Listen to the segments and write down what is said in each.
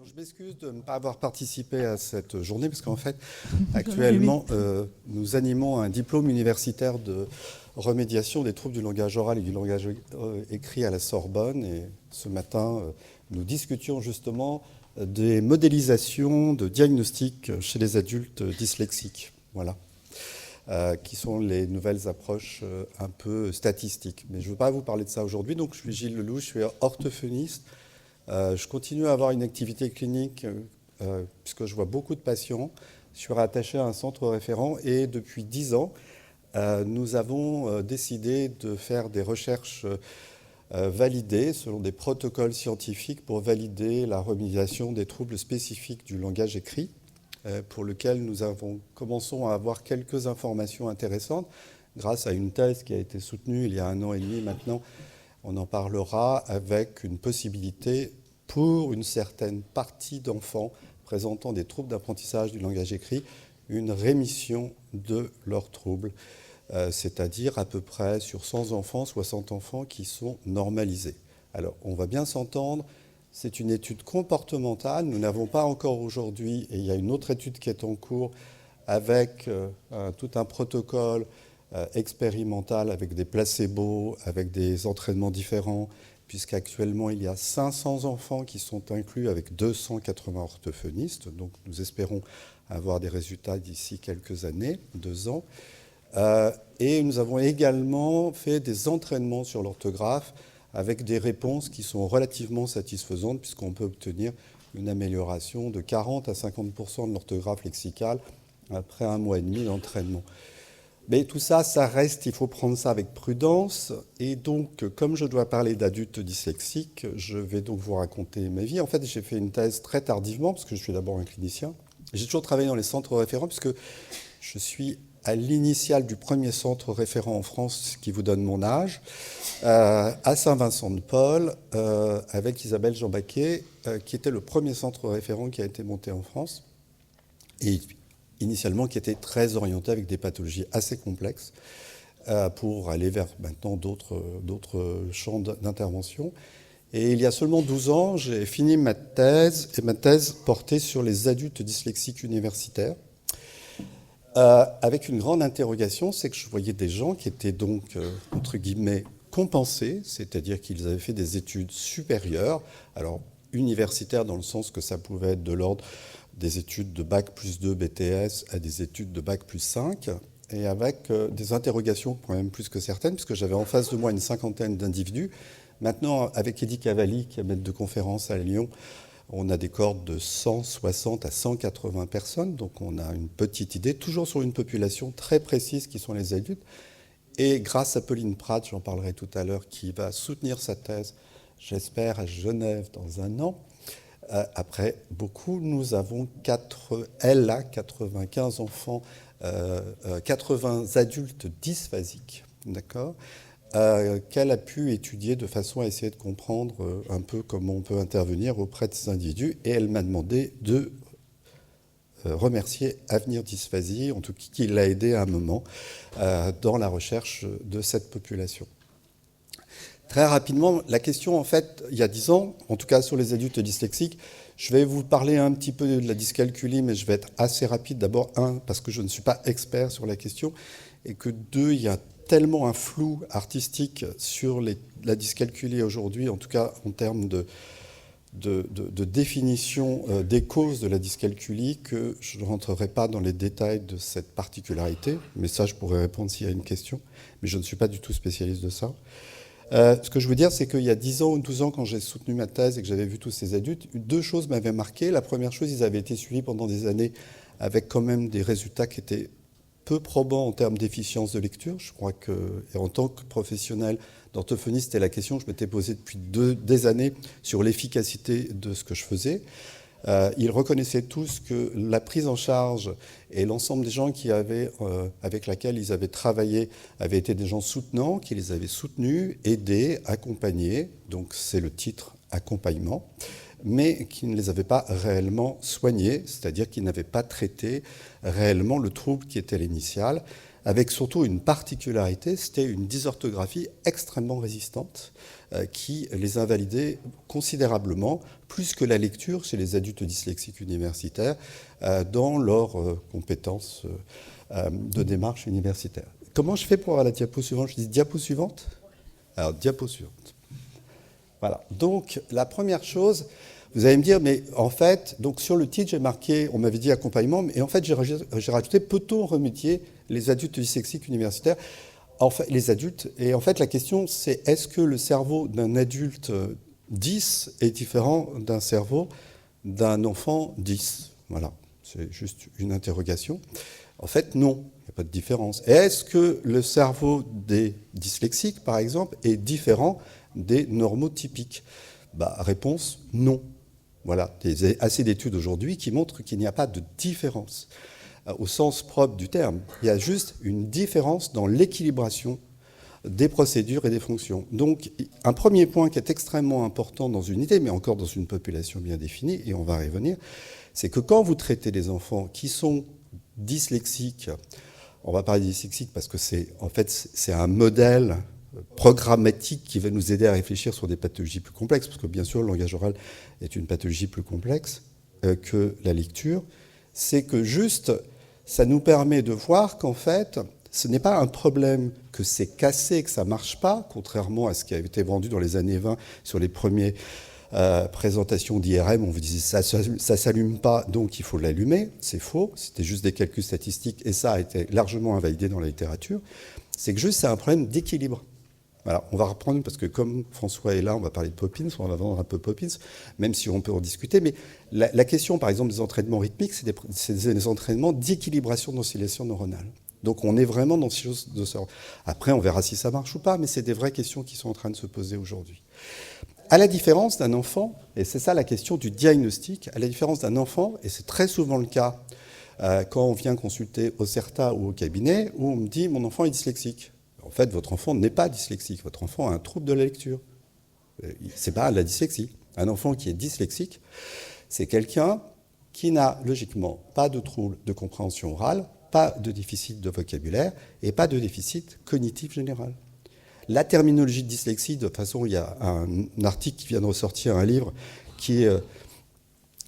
Je m'excuse de ne pas avoir participé à cette journée parce qu'en fait, actuellement, nous animons un diplôme universitaire de remédiation des troubles du langage oral et du langage écrit à la Sorbonne. Et ce matin, nous discutions justement des modélisations de diagnostic chez les adultes dyslexiques. Voilà. Qui sont les nouvelles approches un peu statistiques. Mais je ne veux pas vous parler de ça aujourd'hui. Donc, je suis Gilles Lelouch, je suis orthophoniste. Je continue à avoir une activité clinique puisque je vois beaucoup de patients. Je suis rattaché à un centre référent et depuis 10 ans, nous avons décidé de faire des recherches validées selon des protocoles scientifiques pour valider la remédiation des troubles spécifiques du langage écrit, pour lequel nous commençons à avoir quelques informations intéressantes grâce à une thèse qui a été soutenue il y a 1 an et demi maintenant. On en parlera avec une possibilité pour une certaine partie d'enfants présentant des troubles d'apprentissage du langage écrit, une rémission de leurs troubles, c'est-à-dire à peu près sur 100 enfants, 60 enfants qui sont normalisés. Alors, on va bien s'entendre, c'est une étude comportementale, nous n'avons pas encore aujourd'hui, et il y a une autre étude qui est en cours, avec tout un protocole expérimental avec des placebos, avec des entraînements différents, puisqu'actuellement il y a 500 enfants qui sont inclus avec 280 orthophonistes. Donc nous espérons avoir des résultats d'ici quelques années, 2 ans. Et nous avons également fait des entraînements sur l'orthographe avec des réponses qui sont relativement satisfaisantes, puisqu'on peut obtenir une amélioration de 40 à 50% de l'orthographe lexicale après 1 mois et demi d'entraînement. Mais tout ça, ça reste, il faut prendre ça avec prudence. Et donc, comme je dois parler d'adultes dyslexiques, je vais donc vous raconter ma vie. En fait, j'ai fait une thèse très tardivement, parce que je suis d'abord un clinicien. J'ai toujours travaillé dans les centres référents, puisque je suis à l'initiale du premier centre référent en France, qui vous donne mon âge, à Saint-Vincent-de-Paul, avec Isabelle Jean-Baquet, qui était le premier centre référent qui a été monté en France. Et initialement qui était très orienté avec des pathologies assez complexes pour aller vers maintenant d'autres champs d'intervention. Et il y a seulement 12 ans, j'ai fini ma thèse, et ma thèse portait sur les adultes dyslexiques universitaires, avec une grande interrogation, c'est que je voyais des gens qui étaient donc, entre guillemets, compensés, c'est-à-dire qu'ils avaient fait des études supérieures, alors universitaires dans le sens que ça pouvait être de l'ordre des études de Bac plus 2 BTS à des études de Bac plus 5, et avec des interrogations quand même plus que certaines, puisque j'avais en face de moi une 50aine d'individus. Maintenant, avec Eddy Cavalli, qui est maître de conférence à Lyon, on a des cohortes de 160 à 180 personnes, donc on a une petite idée, toujours sur une population très précise qui sont les adultes. Et grâce à Pauline Pratt, j'en parlerai tout à l'heure, qui va soutenir sa thèse, j'espère, à Genève dans 1 an, après beaucoup, nous avons 95 enfants, 80 adultes dysphasiques, d'accord, qu'elle a pu étudier de façon à essayer de comprendre un peu comment on peut intervenir auprès de ces individus. Et elle m'a demandé de remercier Avenir Dysphasie, en tout cas qui l'a aidé à un moment dans la recherche de cette population. Très rapidement, la question, en fait, il y a 10 ans, en tout cas sur les adultes dyslexiques, je vais vous parler un petit peu de la dyscalculie, mais je vais être assez rapide. D'abord, parce que je ne suis pas expert sur la question, et que 2, il y a tellement un flou artistique sur la dyscalculie aujourd'hui, en tout cas en termes de définition des causes de la dyscalculie, que je ne rentrerai pas dans les détails de cette particularité, mais ça, je pourrais répondre s'il y a une question, mais je ne suis pas du tout spécialiste de ça. Ce que je veux dire, c'est qu'il y a 10 ans ou 12 ans, quand j'ai soutenu ma thèse et que j'avais vu tous ces adultes, 2 choses m'avaient marqué. La première chose, ils avaient été suivis pendant des années avec quand même des résultats qui étaient peu probants en termes d'efficience de lecture. Je crois que, et en tant que professionnel d'orthophonie, c'était la question que je m'étais posée depuis des années sur l'efficacité de ce que je faisais. Ils reconnaissaient tous que la prise en charge et l'ensemble des gens avec lesquels ils avaient travaillé avaient été des gens soutenants, qui les avaient soutenus, aidés, accompagnés, donc c'est le titre accompagnement, mais qui ne les avaient pas réellement soignés, c'est-à-dire qu'ils n'avaient pas traité réellement le trouble qui était l'initial, avec surtout une particularité, c'était une dysorthographie extrêmement résistante qui les invalidait considérablement, plus que la lecture chez les adultes dyslexiques universitaires, dans leurs compétences de démarche universitaire. Comment je fais pour avoir la diapo suivante? Je dis diapo suivante? Alors, diapo suivante. Voilà. Donc, la première chose, vous allez me dire, mais en fait, donc sur le titre, j'ai marqué, on m'avait dit accompagnement, mais en fait, j'ai rajouté, peut-on remédier les adultes dyslexiques universitaires? En fait, les adultes, et en fait, la question, c'est est-ce que le cerveau d'un adulte 10 est différent d'un cerveau d'un enfant 10? Voilà, c'est juste une interrogation. En fait, non, il n'y a pas de différence. Est-ce que le cerveau des dyslexiques, par exemple, est différent des normotypiques? Réponse, non. Voilà, il y a assez d'études aujourd'hui qui montrent qu'il n'y a pas de différence au sens propre du terme. Il y a juste une différence dans l'équilibration des procédures et des fonctions. Donc, un premier point qui est extrêmement important dans une idée, mais encore dans une population bien définie, et on va y revenir, c'est que quand vous traitez des enfants qui sont dyslexiques, on va parler de dyslexique parce que c'est un modèle programmatique qui va nous aider à réfléchir sur des pathologies plus complexes, parce que bien sûr, le langage oral est une pathologie plus complexe que la lecture, c'est que juste, ça nous permet de voir qu'en fait, ce n'est pas un problème que c'est cassé, que ça ne marche pas, contrairement à ce qui a été vendu dans les années 20 sur les premières présentations d'IRM, on vous disait ça ne s'allume pas, donc il faut l'allumer. C'est faux, c'était juste des calculs statistiques, et ça a été largement invalidé dans la littérature. C'est que juste, c'est un problème d'équilibre. Voilà, on va reprendre, parce que comme François est là, on va parler de Poppins, on va vendre un peu Poppins, même si on peut en discuter. Mais la question, par exemple, des entraînements rythmiques, c'est des entraînements d'équilibration d'oscillation neuronale. Donc on est vraiment dans ces choses de sorte. Après, on verra si ça marche ou pas, mais c'est des vraies questions qui sont en train de se poser aujourd'hui. À la différence d'un enfant, et c'est ça la question du diagnostic, à la différence d'un enfant, et c'est très souvent le cas quand on vient consulter au CERTA ou au cabinet, où on me dit « mon enfant est dyslexique ». En fait, votre enfant n'est pas dyslexique. Votre enfant a un trouble de la lecture. Ce n'est pas la dyslexie. Un enfant qui est dyslexique, c'est quelqu'un qui n'a logiquement pas de trouble de compréhension orale, pas de déficit de vocabulaire et pas de déficit cognitif général. La terminologie de dyslexie, de toute façon, il y a un article qui vient de ressortir, un livre qui est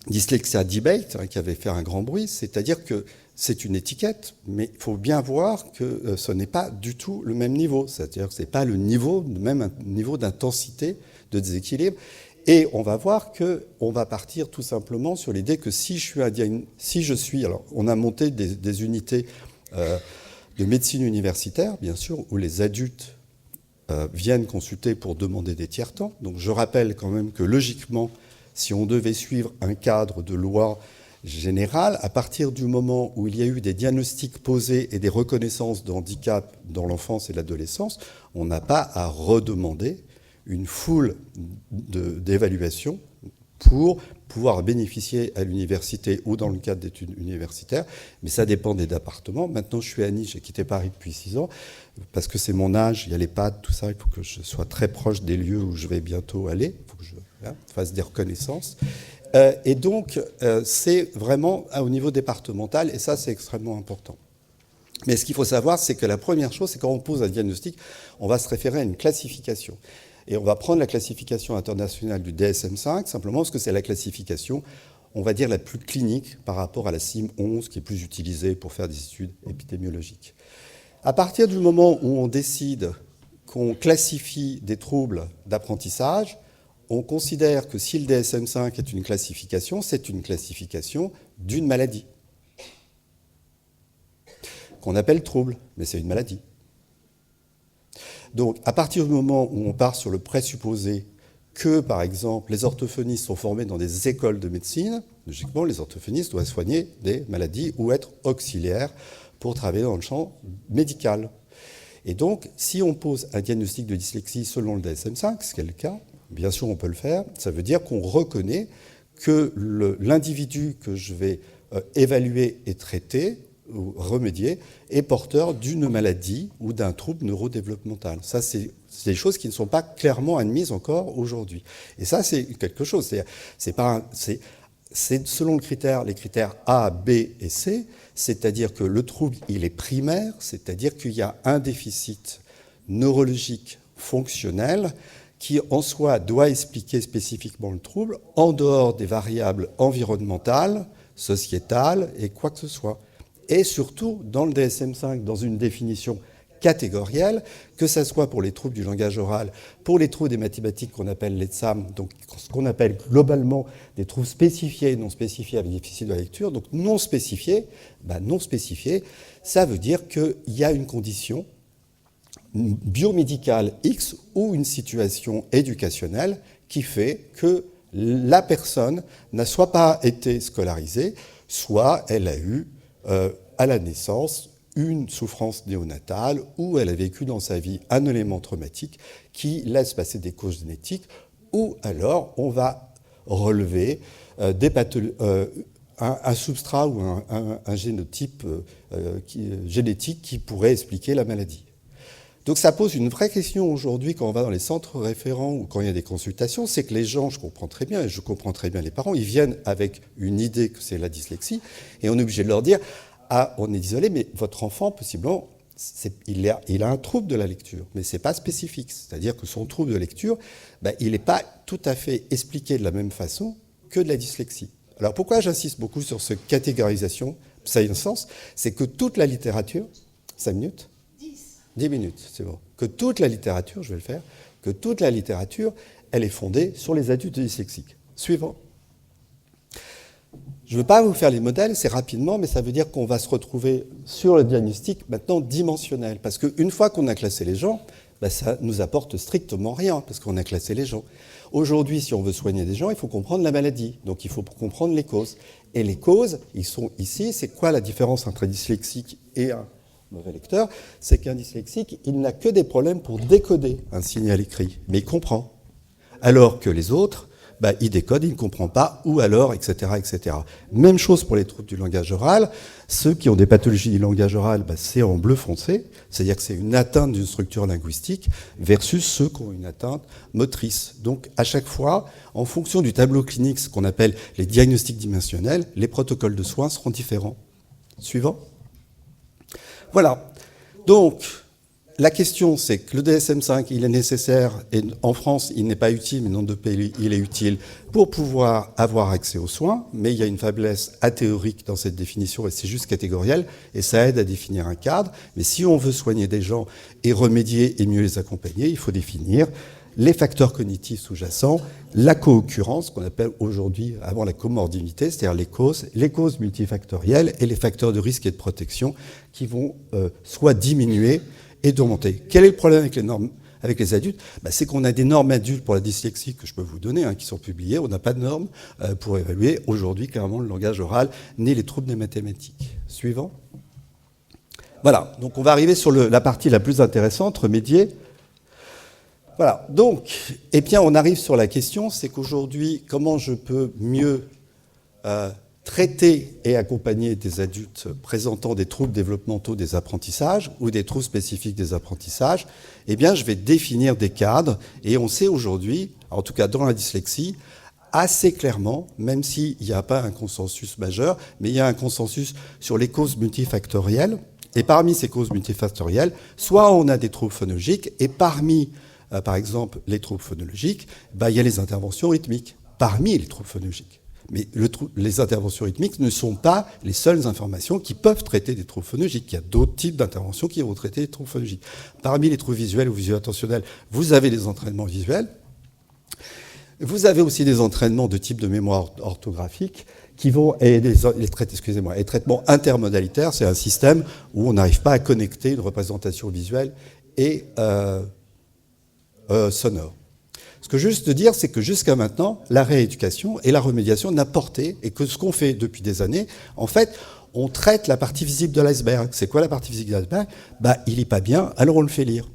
Dyslexia Debate, qui avait fait un grand bruit, c'est-à-dire que c'est une étiquette, mais il faut bien voir que ce n'est pas du tout le même niveau. C'est-à-dire que ce n'est pas le même niveau d'intensité, de déséquilibre. Et on va voir qu'on va partir tout simplement sur l'idée que si je suis... Alors, on a monté des unités de médecine universitaire, bien sûr, où les adultes viennent consulter pour demander des tiers-temps. Donc, je rappelle quand même que logiquement, si on devait suivre un cadre de loi générale, à partir du moment où il y a eu des diagnostics posés et des reconnaissances de handicap dans l'enfance et l'adolescence, on n'a pas à redemander une foule d'évaluations pour pouvoir bénéficier à l'université ou dans le cadre d'études universitaires. Mais ça dépend des départements. Maintenant, je suis à Nice, j'ai quitté Paris depuis 6 ans, parce que c'est mon âge, il y a les pads, tout ça, il faut que je sois très proche des lieux où je vais bientôt aller, il faut que je fasse des reconnaissances. Et donc, c'est vraiment au niveau départemental, et ça, c'est extrêmement important. Mais ce qu'il faut savoir, c'est que la première chose, c'est quand on pose un diagnostic, on va se référer à une classification. Et on va prendre la classification internationale du DSM-5, simplement parce que c'est la classification, on va dire, la plus clinique par rapport à la CIM-11, qui est plus utilisée pour faire des études épidémiologiques. À partir du moment où on décide qu'on classifie des troubles d'apprentissage, on considère que si le DSM-5 est une classification, c'est une classification d'une maladie, qu'on appelle trouble, mais c'est une maladie. Donc, à partir du moment où on part sur le présupposé que, par exemple, les orthophonistes sont formés dans des écoles de médecine, logiquement, les orthophonistes doivent soigner des maladies ou être auxiliaires pour travailler dans le champ médical. Et donc, si on pose un diagnostic de dyslexie selon le DSM-5, ce qui est le cas, bien sûr, on peut le faire, ça veut dire qu'on reconnaît que l'individu que je vais évaluer et traiter, ou remédier, est porteur d'une maladie ou d'un trouble neurodéveloppemental. Ça, c'est des choses qui ne sont pas clairement admises encore aujourd'hui. Et ça, c'est quelque chose. c'est selon les critères A, B et C, c'est-à-dire que le trouble, il est primaire, c'est-à-dire qu'il y a un déficit neurologique fonctionnel qui, en soi, doit expliquer spécifiquement le trouble, en dehors des variables environnementales, sociétales et quoi que ce soit. Et surtout, dans le DSM-5, dans une définition catégorielle, que ce soit pour les troubles du langage oral, pour les troubles des mathématiques qu'on appelle les TSAM, donc ce qu'on appelle globalement des troubles spécifiés et non spécifiés avec déficit de la lecture. Donc non spécifiés, ça veut dire qu'il y a une condition biomédicale X ou une situation éducationnelle qui fait que la personne n'a soit pas été scolarisée, soit elle a eu à la naissance une souffrance néonatale ou elle a vécu dans sa vie un élément traumatique qui laisse passer des causes génétiques, ou alors on va relever un substrat ou un génotype génétique qui pourrait expliquer la maladie. Donc ça pose une vraie question aujourd'hui quand on va dans les centres référents ou quand il y a des consultations, c'est que les gens, je comprends très bien, et je comprends très bien les parents, ils viennent avec une idée que c'est la dyslexie, et on est obligé de leur dire « Ah, on est désolé, mais votre enfant, possiblement, il a un trouble de la lecture, mais ce n'est pas spécifique. C'est-à-dire que son trouble de lecture, il n'est pas tout à fait expliqué de la même façon que de la dyslexie. » Alors pourquoi j'insiste beaucoup sur cette catégorisation, ça a un sens, c'est que toute la littérature, 5 minutes 10 minutes, c'est bon. Que toute la littérature, je vais le faire, que toute la littérature, elle est fondée sur les adultes dyslexiques. Suivant. Je ne veux pas vous faire les modèles, c'est rapidement, mais ça veut dire qu'on va se retrouver sur le diagnostic maintenant dimensionnel. Parce qu'une fois qu'on a classé les gens, ça nous apporte strictement rien, parce qu'on a classé les gens. Aujourd'hui, si on veut soigner des gens, il faut comprendre la maladie. Donc il faut comprendre les causes. Et les causes, ils sont ici. C'est quoi la différence entre un dyslexique et un mauvais lecteur? C'est qu'un dyslexique, il n'a que des problèmes pour décoder un signal écrit, mais il comprend. Alors que les autres, il décode, il ne comprend pas, ou alors, etc., etc. Même chose pour les troubles du langage oral. Ceux qui ont des pathologies du langage oral, c'est en bleu foncé, c'est-à-dire que c'est une atteinte d'une structure linguistique, versus ceux qui ont une atteinte motrice. Donc, à chaque fois, en fonction du tableau clinique, ce qu'on appelle les diagnostics dimensionnels, les protocoles de soins seront différents. Suivant. Voilà. Donc, la question, c'est que le DSM-5, il est nécessaire, et en France, il n'est pas utile, mais dans d'autres pays, il est utile pour pouvoir avoir accès aux soins, mais il y a une faiblesse athéorique dans cette définition, et c'est juste catégoriel, et ça aide à définir un cadre. Mais si on veut soigner des gens et remédier et mieux les accompagner, il faut définir les facteurs cognitifs sous-jacents, la co-occurrence, qu'on appelle aujourd'hui, avant la comorbidité, c'est-à-dire les causes multifactorielles et les facteurs de risque et de protection qui vont soit diminuer et d'augmenter. Quel est le problème avec les normes, avec les adultes? C'est qu'on a des normes adultes pour la dyslexie que je peux vous donner, qui sont publiées. On n'a pas de normes pour évaluer aujourd'hui clairement le langage oral ni les troubles des mathématiques. Suivant. Voilà, donc on va arriver sur la partie la plus intéressante, remédier. Voilà, donc, on arrive sur la question, c'est qu'aujourd'hui, comment je peux mieux traiter et accompagner des adultes présentant des troubles développementaux des apprentissages ou des troubles spécifiques des apprentissages? Je vais définir des cadres, et on sait aujourd'hui, en tout cas dans la dyslexie, assez clairement, même s'il n'y a pas un consensus majeur, mais il y a un consensus sur les causes multifactorielles. Et parmi ces causes multifactorielles, soit on a des troubles phonologiques, et parmi, par exemple, les troubles phonologiques, il y a les interventions rythmiques, parmi les troubles phonologiques. Mais les interventions rythmiques ne sont pas les seules informations qui peuvent traiter des troubles phonologiques. Il y a d'autres types d'interventions qui vont traiter des troubles phonologiques. Parmi les troubles visuels ou visuels-attentionnels, vous avez des entraînements visuels. Vous avez aussi des entraînements de type de mémoire orthographique qui vont, et les traitements intermodalitaires, c'est un système où on n'arrive pas à connecter une représentation visuelle et sonore. Ce que je veux juste dire, c'est que jusqu'à maintenant, la rééducation et la remédiation n'a porté, et que ce qu'on fait depuis des années, en fait, on traite la partie visible de l'iceberg. C'est quoi la partie visible de l'iceberg? Il lit pas bien, alors on le fait lire.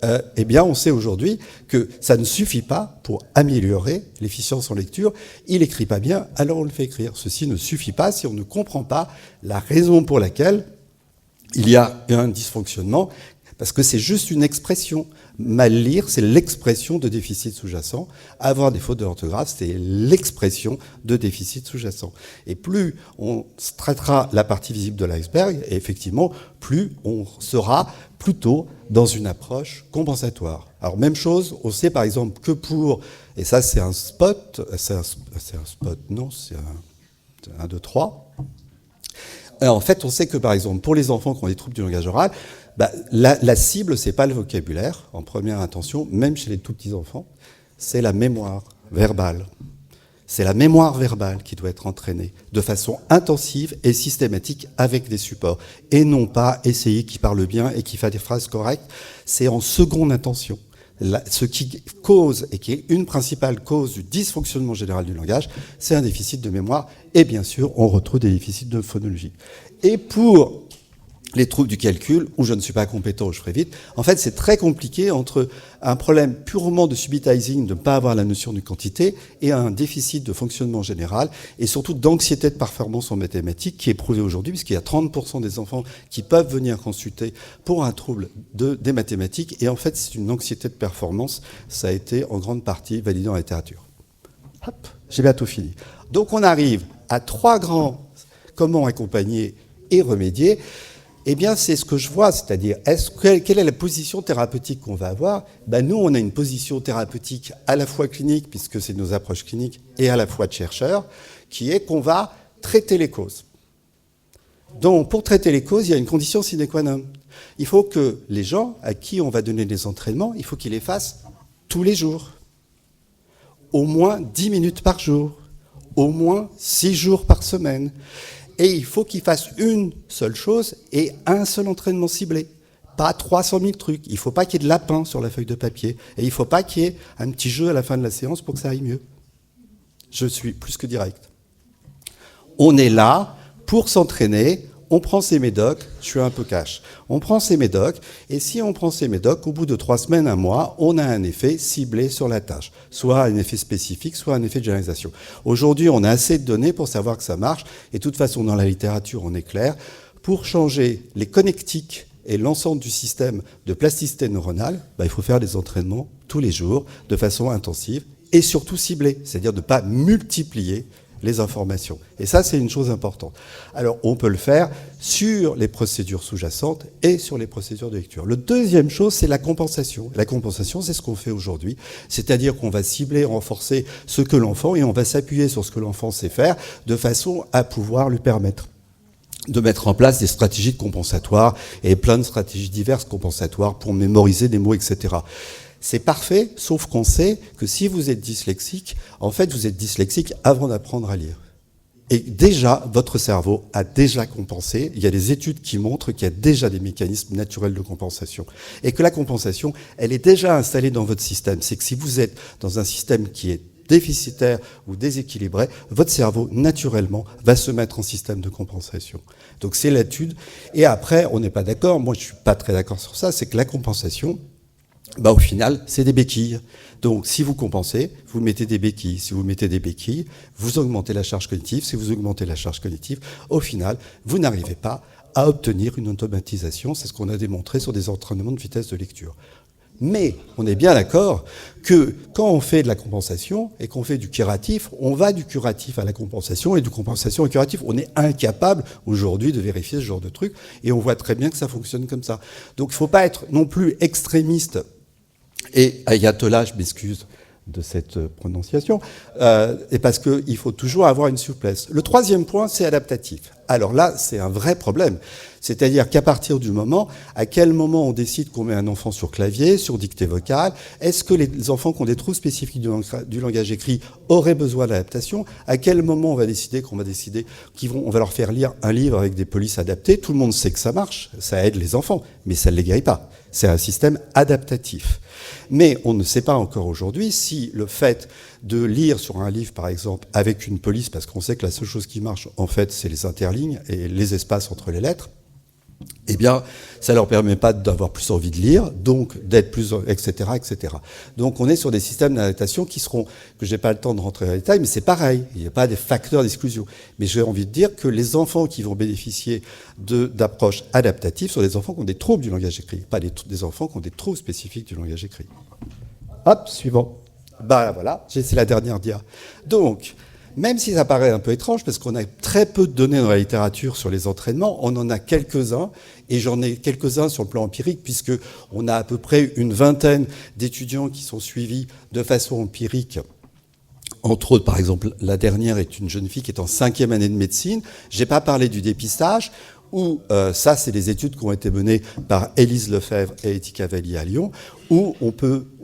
On sait aujourd'hui que ça ne suffit pas pour améliorer l'efficience en lecture. Il écrit pas bien, alors on le fait écrire. Ceci ne suffit pas si on ne comprend pas la raison pour laquelle il y a un dysfonctionnement. Parce que c'est juste une expression. Mal lire, c'est l'expression de déficit sous-jacent. Avoir des fautes d'orthographe, c'est l'expression de déficit sous-jacent. Et plus on traitera la partie visible de l'iceberg, et effectivement, plus on sera plutôt dans une approche compensatoire. Alors même chose, on sait par exemple que pour, et ça c'est un spot, non, c'est un 2, 3. Alors, en fait, on sait que par exemple, pour les enfants qui ont des troubles du langage oral, la cible, c'est pas le vocabulaire, en première intention, même chez les tout petits enfants, c'est la mémoire verbale. C'est la mémoire verbale qui doit être entraînée de façon intensive et systématique avec des supports. Et non pas essayer qu'il parle bien et qu'il fasse des phrases correctes. C'est en seconde intention. Ce qui cause, et qui est une principale cause du dysfonctionnement général du langage, c'est un déficit de mémoire. Et bien sûr, on retrouve des déficits de phonologie. Et pour les troubles du calcul, où je ne suis pas compétent, où je ferai vite, en fait, c'est très compliqué entre un problème purement de subitizing, de ne pas avoir la notion de quantité, et un déficit de fonctionnement général, et surtout d'anxiété de performance en mathématiques, qui est prouvé aujourd'hui, puisqu'il y a 30% des enfants qui peuvent venir consulter pour un trouble des mathématiques, et en fait, c'est une anxiété de performance. Ça a été en grande partie validé dans la littérature. Hop, j'ai bientôt fini. Donc, on arrive à 3 grands comment accompagner et remédier. Eh bien, c'est ce que je vois, c'est-à-dire, quelle est la position thérapeutique qu'on va avoir ? Nous, on a une position thérapeutique à la fois clinique, puisque c'est nos approches cliniques, et à la fois de chercheurs, qui est qu'on va traiter les causes. Donc, pour traiter les causes, il y a une condition sine qua non. Il faut que les gens à qui on va donner des entraînements, il faut qu'ils les fassent tous les jours. Au moins 10 minutes par jour. Au moins 6 jours par semaine. Et il faut qu'ils fassent une seule chose et un seul entraînement ciblé. Pas 300 000 trucs. Il ne faut pas qu'il y ait de lapin sur la feuille de papier. Et il ne faut pas qu'il y ait un petit jeu à la fin de la séance pour que ça aille mieux. Je suis plus que direct. On est là pour s'entraîner. On prend ces médocs. Je suis un peu cash. On prend ces médocs. Et si on prend ces médocs, au bout de 3 semaines, 1 mois, on a un effet ciblé sur la tâche. Soit un effet spécifique, soit un effet de généralisation. Aujourd'hui, on a assez de données pour savoir que ça marche. Et de toute façon, dans la littérature, on est clair. Pour changer les connectiques et l'ensemble du système de plasticité neuronale, il faut faire des entraînements tous les jours, de façon intensive, et surtout ciblée. C'est-à-dire de ne pas multiplier les informations. Et ça, c'est une chose importante. Alors, on peut le faire sur les procédures sous-jacentes et sur les procédures de lecture. Le deuxième chose, c'est la compensation. La compensation, c'est ce qu'on fait aujourd'hui. C'est-à-dire qu'on va cibler, renforcer ce que l'enfant, et on va s'appuyer sur ce que l'enfant sait faire, de façon à pouvoir lui permettre de mettre en place des stratégies compensatoires, et plein de stratégies diverses compensatoires pour mémoriser des mots, etc. C'est parfait, sauf qu'on sait que si vous êtes dyslexique, en fait, vous êtes dyslexique avant d'apprendre à lire. Et déjà, votre cerveau a déjà compensé. Il y a des études qui montrent qu'il y a déjà des mécanismes naturels de compensation. Et que la compensation, elle est déjà installée dans votre système. C'est que si vous êtes dans un système qui est déficitaire ou déséquilibré, votre cerveau, naturellement, va se mettre en système de compensation. Donc c'est l'étude. Et après, on n'est pas d'accord, moi je ne suis pas très d'accord sur ça, c'est que la compensation, au final, c'est des béquilles. Donc, si vous compensez, vous mettez des béquilles. Si vous mettez des béquilles, vous augmentez la charge cognitive. Si vous augmentez la charge cognitive, au final, vous n'arrivez pas à obtenir une automatisation. C'est ce qu'on a démontré sur des entraînements de vitesse de lecture. Mais on est bien d'accord que quand on fait de la compensation et qu'on fait du curatif, on va du curatif à la compensation et du compensation au curatif. On est incapable aujourd'hui de vérifier ce genre de truc et on voit très bien que ça fonctionne comme ça. Donc il ne faut pas être non plus extrémiste et ayatollah, je m'excuse de cette prononciation, et parce qu'il faut toujours avoir une souplesse. Le troisième point, c'est adaptatif. Alors là, c'est un vrai problème. C'est-à-dire qu'à partir du moment, à quel moment on décide qu'on met un enfant sur clavier, sur dictée vocale, est-ce que les enfants qui ont des troubles spécifiques du langage écrit auraient besoin d'adaptation? À quel moment on va décider qu'on va leur faire lire un livre avec des polices adaptées? Tout le monde sait que ça marche, ça aide les enfants, mais ça ne les guérit pas. C'est un système adaptatif. Mais on ne sait pas encore aujourd'hui si le fait de lire sur un livre, par exemple, avec une police, parce qu'on sait que la seule chose qui marche, en fait, c'est les interlignes et les espaces entre les lettres, eh bien, ça leur permet pas d'avoir plus envie de lire, donc d'être plus, etc., etc. Donc, on est sur des systèmes d'adaptation qui seront, que j'ai pas le temps de rentrer dans les détails, mais c'est pareil. Il n'y a pas des facteurs d'exclusion. Mais j'ai envie de dire que les enfants qui vont bénéficier d'approches adaptatives sont des enfants qui ont des troubles du langage écrit, pas des enfants qui ont des troubles spécifiques du langage écrit. Hop, suivant. Bah voilà, c'est la dernière dia. Donc, même si ça paraît un peu étrange, parce qu'on a très peu de données dans la littérature sur les entraînements, on en a quelques-uns, et j'en ai quelques-uns sur le plan empirique, puisque on a à peu près une vingtaine d'étudiants qui sont suivis de façon empirique. Entre autres, par exemple, la dernière est une jeune fille qui est en 5e année de médecine. J'ai pas parlé du dépistage, où ça, c'est des études qui ont été menées par Élise Lefebvre et Etty Cavalli à Lyon, où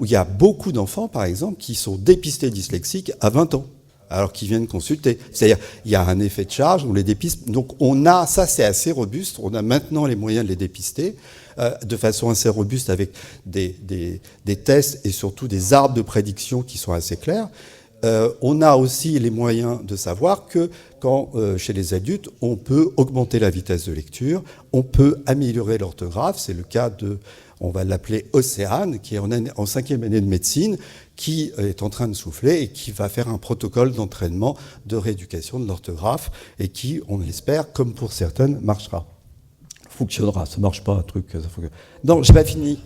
il y a beaucoup d'enfants, par exemple, qui sont dépistés dyslexiques à 20 ans. Alors qu'ils viennent consulter. C'est-à-dire, il y a un effet de charge, on les dépiste. Donc, ça c'est assez robuste, on a maintenant les moyens de les dépister de façon assez robuste avec des tests et surtout des arbres de prédiction qui sont assez clairs. On a aussi les moyens de savoir que quand, chez les adultes, on peut augmenter la vitesse de lecture, on peut améliorer l'orthographe. C'est le cas on va l'appeler Océane, qui est en 5e année de médecine, qui est en train de souffler et qui va faire un protocole d'entraînement de rééducation de l'orthographe et qui, on l'espère, comme pour certaines, marchera. Fonctionnera, ça marche pas, un truc. Ça fonctionne. Non, j'ai pas fini.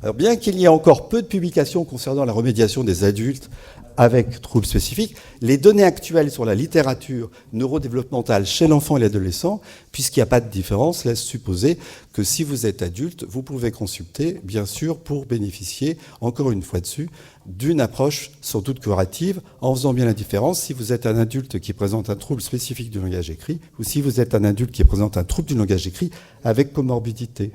Alors, bien qu'il y ait encore peu de publications concernant la remédiation des adultes avec troubles spécifiques, les données actuelles sur la littérature neurodéveloppementale chez l'enfant et l'adolescent, puisqu'il n'y a pas de différence, laissent supposer que si vous êtes adulte, vous pouvez consulter, bien sûr, pour bénéficier, encore une fois dessus, d'une approche sans doute curative, en faisant bien la différence si vous êtes un adulte qui présente un trouble spécifique du langage écrit ou si vous êtes un adulte qui présente un trouble du langage écrit avec comorbidité.